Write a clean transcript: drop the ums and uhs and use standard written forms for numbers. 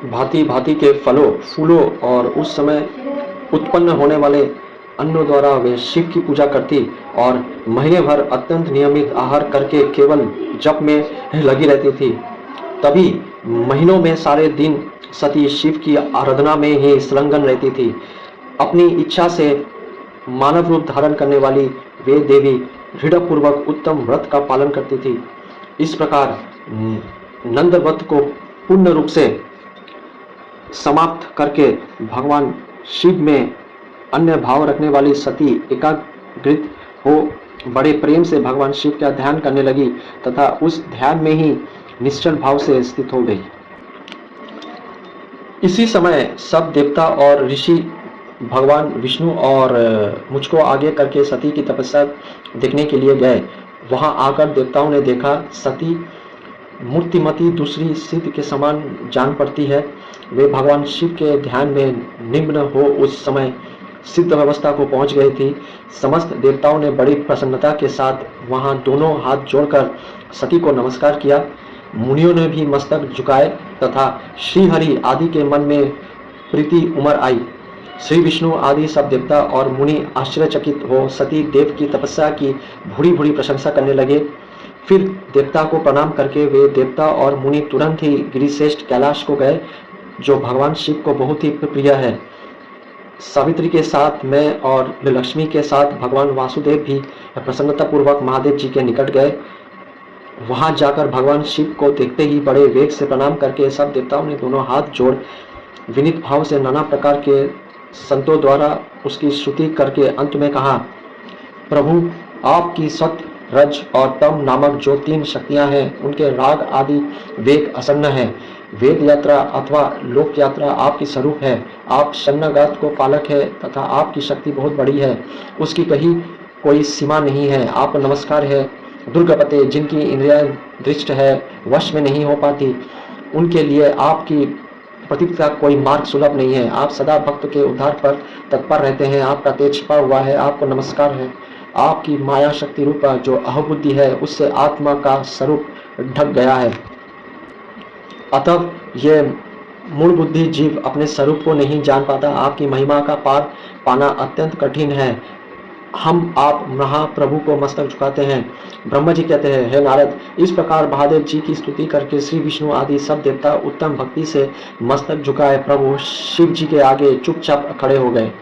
भांति भांति के फलों, फूलों और उस समय उत्पन्न होने वाले अन्नों द्वारा वे शिव की पूजा करती और महीने भर अत्यंत नियमित आहार करके केवल जप में लगी रहती थी। तभी महीनों में सारे दिन सती शिव की आराधना में ही संलग्न रहती थी। अपनी इच्छा से मानव रूप धारण करने वाली वे देवी दृढ़पूर्वक उत्तम व्रत का पालन करती थी। इस प्रकार नंद व्रत को पूर्ण रूप से समाप्त करके भगवान शिव में अन्य भाव रखने वाली सती एकाग्रित हो बड़े प्रेम से भगवान शिव का ध्यान करने लगी तथा उस ध्यान में ही निश्चल भाव से स्थित हो गई। इसी समय सब देवता और ऋषि भगवान विष्णु और मुझको आगे करके सती की तपस्या देखने के लिए गए। वहां आकर देवताओं ने देखा सती मूर्तिमती दूसरी सिद्ध के समान जान पड़ती है। वे भगवान शिव के ध्यान में निम्न हो उस समय सिद्ध अवस्था को पहुंच गई थी। समस्त देवताओं ने बड़ी प्रसन्नता के साथ वहां दोनों हाथ जोड़कर सती को नमस्कार किया। मुनियों ने भी मस्तक झुकाए तथा श्री हरि आदि के मन में प्रीति उमड़ आई। श्री विष्णु आदि सब देवता और मुनि आश्चर्यचकित हो सती देव की तपस्या की भूरी भूरी प्रशंसा करने लगे। फिर देवता को प्रणाम करके वे देवता और मुनि तुरंत ही गिरिश्रेष्ठ कैलाश को गए, जो भगवान शिव को बहुत ही प्रिय है। सावित्री के साथ मैं और लक्ष्मी के साथ भगवान वासुदेव भी प्रसन्नतापूर्वक महादेव जी के निकट गए। वहां जाकर भगवान शिव को देखते ही बड़े वेग से प्रणाम करके सब देवताओं ने दोनों हाथ जोड़ विनीत भाव से नाना प्रकार के संतों द्वारा उसकी स्तुति करके अंत में कहा, प्रभु आपकी सत्य, रज और तम नामक जो तीन शक्तियां हैं, उनके राग आदि वेग असन्न है। वेद यात्रा अथवा लोक यात्रा आपकी स्वरूप है। आप शरणागत को पालक है तथा आपकी शक्ति बहुत बड़ी है, उसकी कहीं कोई सीमा नहीं है। आप नमस्कार है। दुर्गपते जिनकी इंद्रियां दृष्ट है, वश में नहीं हो पाती, उनके लिए आपकी प्रतिपदा का कोई मार्ग सुलभ नहीं है। आप सदा भक्त के उद्धार पर तत्पर रहते हैं। आपका तेज छिपा हुआ है, आपको नमस्कार है। आपकी माया शक्ति रूप जो अहबुद्धि है, उससे आत्मा का स्वरूप ढक गया है। अतः ये मूल बुद्धि जीव अपने स्वरूप को नहीं जान पाता। आपकी महिमा का पार पाना अत्यंत कठिन है। हम आप महाप्रभु को मस्तक झुकाते हैं। ब्रह्मा जी कहते हैं, हे नारद, इस प्रकार महादेव जी की स्तुति करके श्री विष्णु आदि सब देवता उत्तम भक्ति से मस्तक झुकाए प्रभु शिव जी के आगे चुपचाप खड़े हो गए।